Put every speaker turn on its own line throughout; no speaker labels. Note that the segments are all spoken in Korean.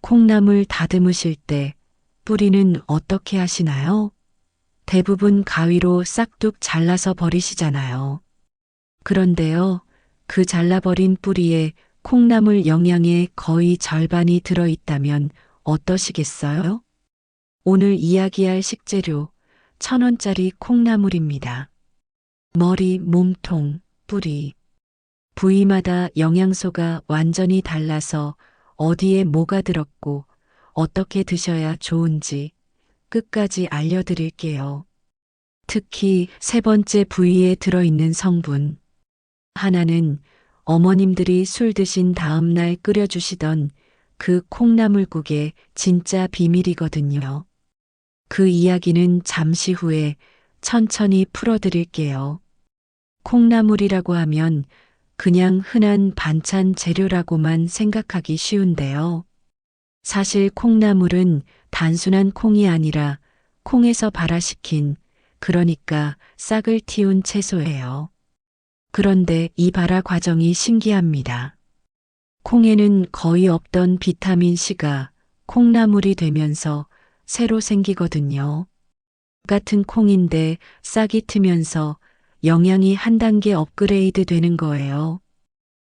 콩나물 다듬으실 때 뿌리는 어떻게 하시나요? 대부분 가위로 싹둑 잘라서 버리시잖아요. 그런데요, 그 잘라버린 뿌리에 콩나물 영양의 거의 절반이 들어있다면 어떠시겠어요? 오늘 이야기할 식재료 1,000원짜리 콩나물입니다. 머리, 몸통, 뿌리. 부위마다 영양소가 완전히 달라서 어디에 뭐가 들었고 어떻게 드셔야 좋은지 끝까지 알려드릴게요. 특히 세 번째 부위에 들어있는 성분. 하나는 어머님들이 술 드신 다음날 끓여주시던 그 콩나물국의 진짜 비밀이거든요. 그 이야기는 잠시 후에 천천히 풀어드릴게요. 콩나물이라고 하면 그냥 흔한 반찬 재료라고만 생각하기 쉬운데요. 사실 콩나물은 단순한 콩이 아니라 콩에서 발화시킨, 그러니까 싹을 틔운 채소예요. 그런데 이 발화 과정이 신기합니다. 콩에는 거의 없던 비타민 C가 콩나물이 되면서 새로 생기거든요. 같은 콩인데 싹이 트면서 영양이 한 단계 업그레이드 되는 거예요.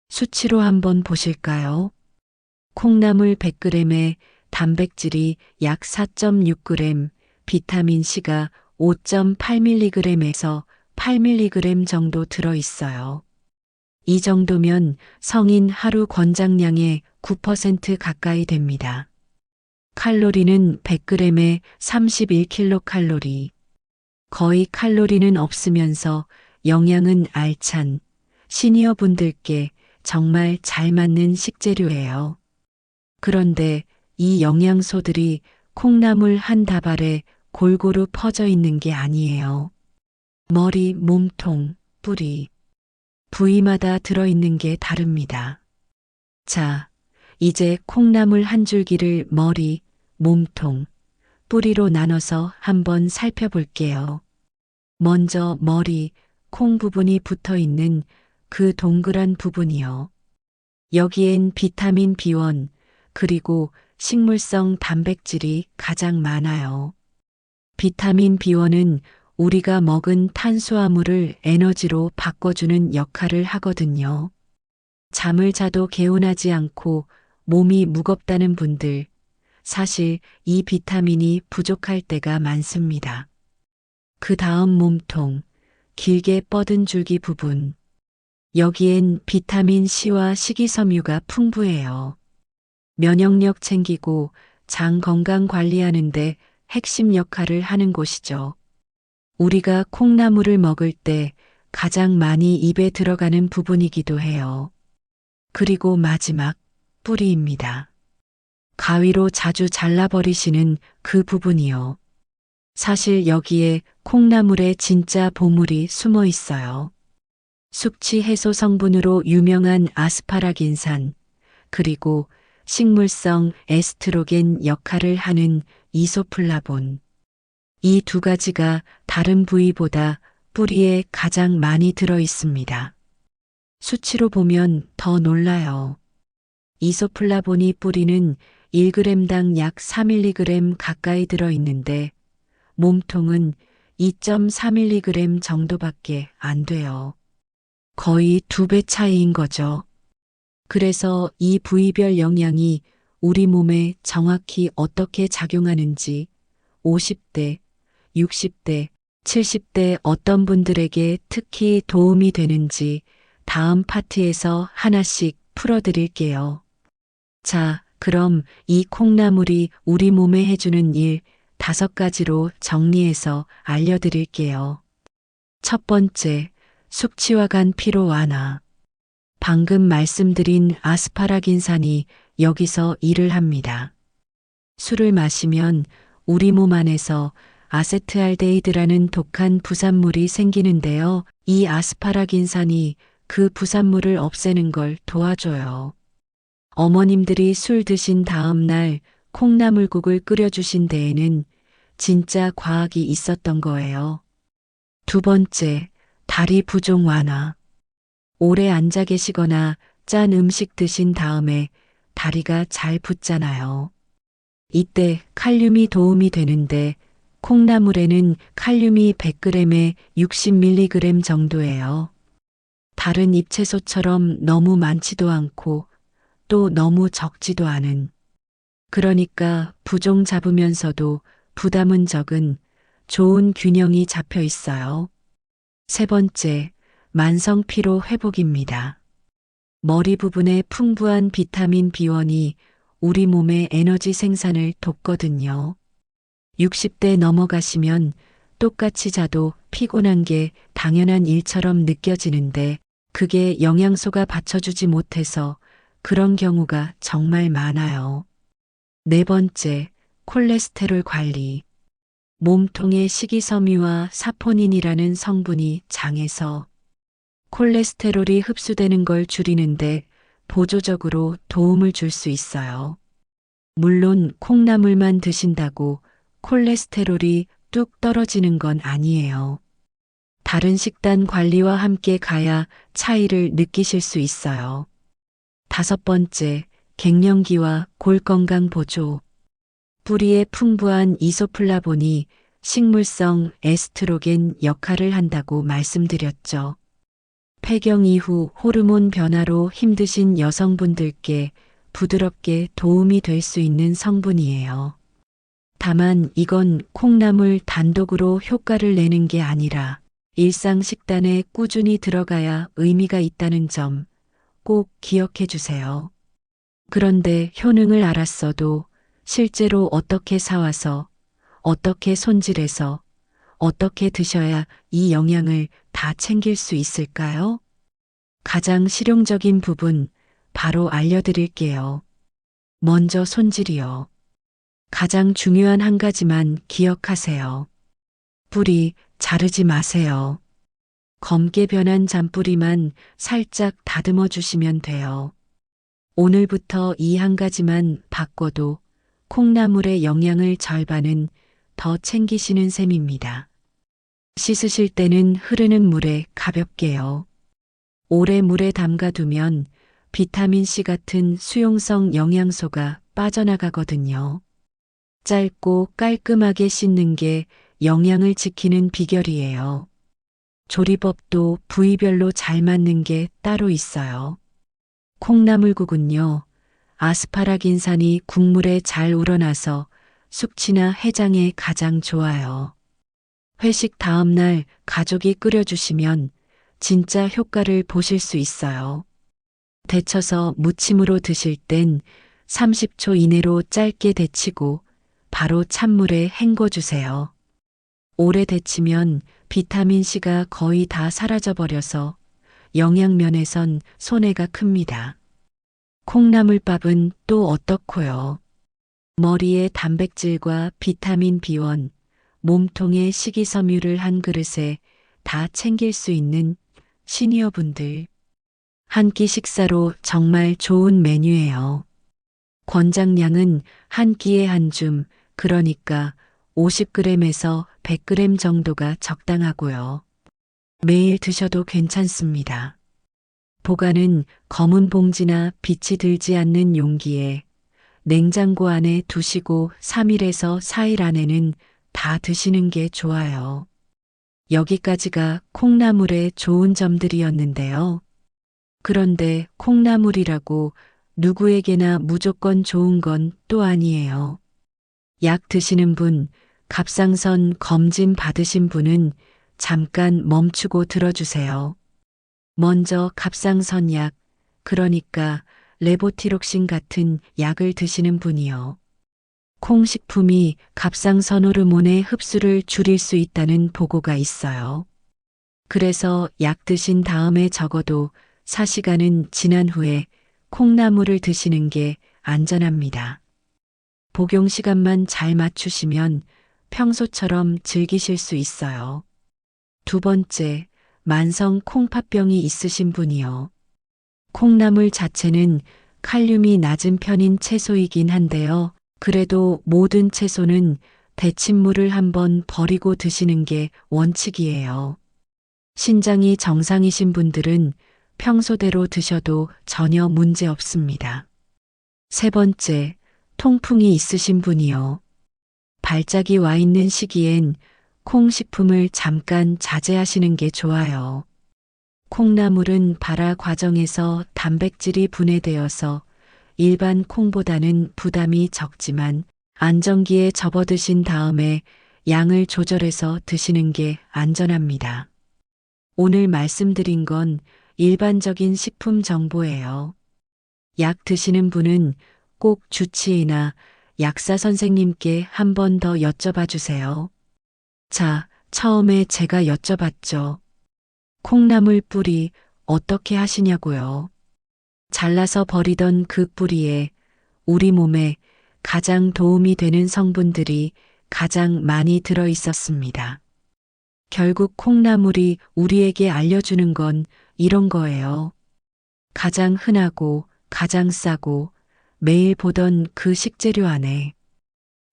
수치로 한번 보실까요? 콩나물 100g에 단백질이 약 4.6g, 비타민 C가 5.8mg에서 8mg 정도 들어있어요. 이 정도면 성인 하루 권장량의 9% 가까이 됩니다. 칼로리는 100g에 31kcal. 거의 칼로리는 없으면서 영양은 알찬 시니어 분들께 정말 잘 맞는 식재료예요. 그런데 이 영양소들이 콩나물 한 다발에 골고루 퍼져 있는 게 아니에요. 머리, 몸통, 뿌리. 부위마다 들어있는 게 다릅니다. 자, 이제 콩나물 한 줄기를 머리, 몸통, 뿌리로 나눠서 한번 살펴볼게요. 먼저 머리, 콩 부분이 붙어 있는 그 동그란 부분이요. 여기엔 비타민 B1, 그리고 식물성 단백질이 가장 많아요. 비타민 B1은 우리가 먹은 탄수화물을 에너지로 바꿔주는 역할을 하거든요. 잠을 자도 개운하지 않고 몸이 무겁다는 분들, 사실 이 비타민이 부족할 때가 많습니다. 그 다음 몸통, 길게 뻗은 줄기 부분. 여기엔 비타민 C와 식이섬유가 풍부해요. 면역력 챙기고 장 건강 관리하는데 핵심 역할을 하는 곳이죠. 우리가 콩나물을 먹을 때 가장 많이 입에 들어가는 부분이기도 해요. 그리고 마지막, 뿌리입니다. 가위로 자주 잘라버리시는 그 부분이요. 사실 여기에 콩나물의 진짜 보물이 숨어 있어요. 숙취 해소 성분으로 유명한 아스파라긴산, 그리고 식물성 에스트로겐 역할을 하는 이소플라본. 이 두 가지가 다른 부위보다 뿌리에 가장 많이 들어 있습니다. 수치로 보면 더 놀라요. 이소플라본이 뿌리는 1g당 약 4mg 가까이 들어 있는데 몸통은 2.4mg 정도밖에 안 돼요. 거의 2배 차이인 거죠. 그래서 이 부위별 영양이 우리 몸에 정확히 어떻게 작용하는지 50대, 60대, 70대 어떤 분들에게 특히 도움이 되는지 다음 파트에서 하나씩 풀어드릴게요. 자, 그럼 이 콩나물이 우리 몸에 해주는 일 5가지로 정리해서 알려드릴게요. 첫 번째, 숙취와 간 피로 완화. 방금 말씀드린 아스파라긴산이 여기서 일을 합니다. 술을 마시면 우리 몸 안에서 아세트알데히드라는 독한 부산물이 생기는데요. 이 아스파라긴산이 그 부산물을 없애는 걸 도와줘요. 어머님들이 술 드신 다음 날 콩나물국을 끓여주신 데에는 진짜 과학이 있었던 거예요. 두 번째, 다리 부종 완화. 오래 앉아 계시거나 짠 음식 드신 다음에 다리가 잘 붓잖아요. 이때 칼륨이 도움이 되는데 콩나물에는 칼륨이 100g에 60mg 정도예요. 다른 잎채소처럼 너무 많지도 않고 또 너무 적지도 않은. 그러니까 부종 잡으면서도 부담은 적은 좋은 균형이 잡혀 있어요. 세 번째, 만성 피로 회복입니다. 머리 부분에 풍부한 비타민 B1이 우리 몸의 에너지 생산을 돕거든요. 60대 넘어가시면 똑같이 자도 피곤한 게 당연한 일처럼 느껴지는데 그게 영양소가 받쳐주지 못해서 그런 경우가 정말 많아요. 네 번째, 콜레스테롤 관리. 몸통에 식이섬유와 사포닌이라는 성분이 장에서 콜레스테롤이 흡수되는 걸 줄이는데 보조적으로 도움을 줄 수 있어요. 물론 콩나물만 드신다고 콜레스테롤이 뚝 떨어지는 건 아니에요. 다른 식단 관리와 함께 가야 차이를 느끼실 수 있어요. 다섯 번째, 갱년기와 골 건강 보조. 뿌리에 풍부한 이소플라본이 식물성 에스트로겐 역할을 한다고 말씀드렸죠. 폐경 이후 호르몬 변화로 힘드신 여성분들께 부드럽게 도움이 될 수 있는 성분이에요. 다만 이건 콩나물 단독으로 효과를 내는 게 아니라 일상 식단에 꾸준히 들어가야 의미가 있다는 점 꼭 기억해 주세요. 그런데 효능을 알았어도 실제로 어떻게 사와서, 어떻게 손질해서, 어떻게 드셔야 이 영양을 다 챙길 수 있을까요? 가장 실용적인 부분 바로 알려드릴게요. 먼저 손질이요. 가장 중요한 한 가지만 기억하세요. 뿌리 자르지 마세요. 검게 변한 잔뿌리만 살짝 다듬어 주시면 돼요. 오늘부터 이 한 가지만 바꿔도 콩나물의 영양을 절반은 더 챙기시는 셈입니다. 씻으실 때는 흐르는 물에 가볍게요. 오래 물에 담가두면 비타민C 같은 수용성 영양소가 빠져나가거든요. 짧고 깔끔하게 씻는 게 영양을 지키는 비결이에요. 조리법도 부위별로 잘 맞는 게 따로 있어요. 콩나물국은요, 아스파라긴산이 국물에 잘 우러나서 숙취나 해장에 가장 좋아요. 회식 다음날 가족이 끓여주시면 진짜 효과를 보실 수 있어요. 데쳐서 무침으로 드실 땐 30초 이내로 짧게 데치고 바로 찬물에 헹궈주세요. 오래 데치면 비타민C가 거의 다 사라져버려서 영양면에선 손해가 큽니다. 콩나물밥은 또 어떻고요? 머리에 단백질과 비타민 B1, 몸통에 식이섬유를 한 그릇에 다 챙길 수 있는 시니어분들. 한 끼 식사로 정말 좋은 메뉴예요. 권장량은 한 끼에 한 줌, 그러니까 50g에서 100g 정도가 적당하고요. 매일 드셔도 괜찮습니다. 보관은 검은 봉지나 빛이 들지 않는 용기에 냉장고 안에 두시고 3일에서 4일 안에는 다 드시는 게 좋아요. 여기까지가 콩나물의 좋은 점들이었는데요. 그런데 콩나물이라고 누구에게나 무조건 좋은 건 또 아니에요. 약 드시는 분, 갑상선 검진 받으신 분은 잠깐 멈추고 들어주세요. 먼저 갑상선 약, 그러니까 레보티록신 같은 약을 드시는 분이요. 콩식품이 갑상선 호르몬의 흡수를 줄일 수 있다는 보고가 있어요. 그래서 약 드신 다음에 적어도 4시간은 지난 후에 콩나물을 드시는 게 안전합니다. 복용 시간만 잘 맞추시면 평소처럼 즐기실 수 있어요. 두 번째, 만성 콩팥병이 있으신 분이요. 콩나물 자체는 칼륨이 낮은 편인 채소이긴 한데요. 그래도 모든 채소는 데친물을 한번 버리고 드시는 게 원칙이에요. 신장이 정상이신 분들은 평소대로 드셔도 전혀 문제 없습니다. 세 번째, 통풍이 있으신 분이요. 발작이 와 있는 시기엔 콩 식품을 잠깐 자제하시는 게 좋아요. 콩나물은 발화 과정에서 단백질이 분해되어서 일반 콩보다는 부담이 적지만 안정기에 접어드신 다음에 양을 조절해서 드시는 게 안전합니다. 오늘 말씀드린 건 일반적인 식품 정보예요. 약 드시는 분은 꼭 주치의나 약사 선생님께 한 번 더 여쭤봐 주세요. 자, 처음에 제가 여쭤봤죠. 콩나물 뿌리 어떻게 하시냐고요. 잘라서 버리던 그 뿌리에 우리 몸에 가장 도움이 되는 성분들이 가장 많이 들어 있었습니다. 결국 콩나물이 우리에게 알려주는 건 이런 거예요. 가장 흔하고 가장 싸고 매일 보던 그 식재료 안에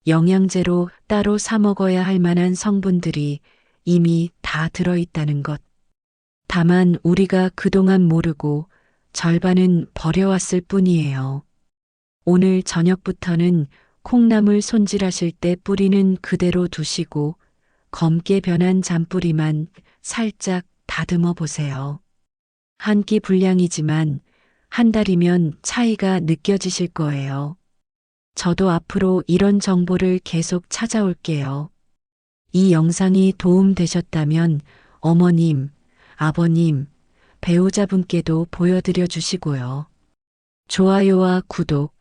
영양제로 따로 사 먹어야 할 만한 성분들이 이미 다 들어있다는 것. 다만 우리가 그동안 모르고 절반은 버려왔을 뿐이에요. 오늘 저녁부터는 콩나물 손질하실 때 뿌리는 그대로 두시고 검게 변한 잔뿌리만 살짝 다듬어 보세요. 한 끼 분량이지만 한 달이면 차이가 느껴지실 거예요. 저도 앞으로 이런 정보를 계속 찾아올게요. 이 영상이 도움되셨다면 어머님, 아버님, 배우자분께도 보여드려 주시고요. 좋아요와 구독,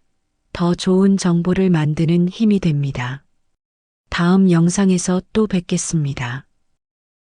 더 좋은 정보를 만드는 힘이 됩니다. 다음 영상에서 또 뵙겠습니다.